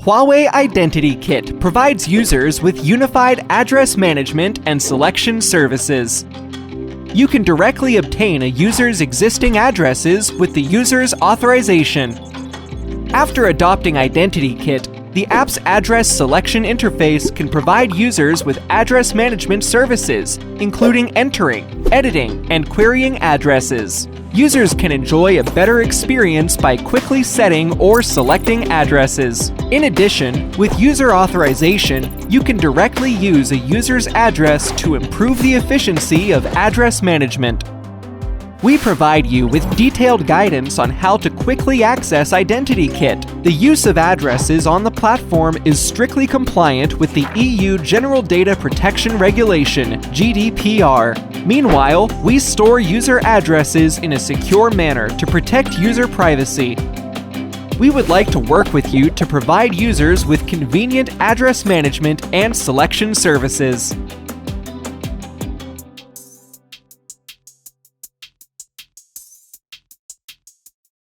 HUAWEI Identity Kit provides users with unified address management and selection services. You can directly obtain a user's existing addresses with the user's authorization. After adopting Identity Kit, the app's address selection interface can provide users with address management services, including entering, editing, and querying addresses. Users can enjoy a better experience by quickly setting or selecting addresses. In addition, with user authorization, you can directly use a user's address to improve the efficiency of address management. We provide you with detailed guidance on how to quickly access Identity Kit. The use of addresses on the platform is strictly compliant with the EU General Data Protection Regulation, GDPR. Meanwhile, we store user addresses in a secure manner to protect user privacy. We would like to work with you to provide users with convenient address management and selection services.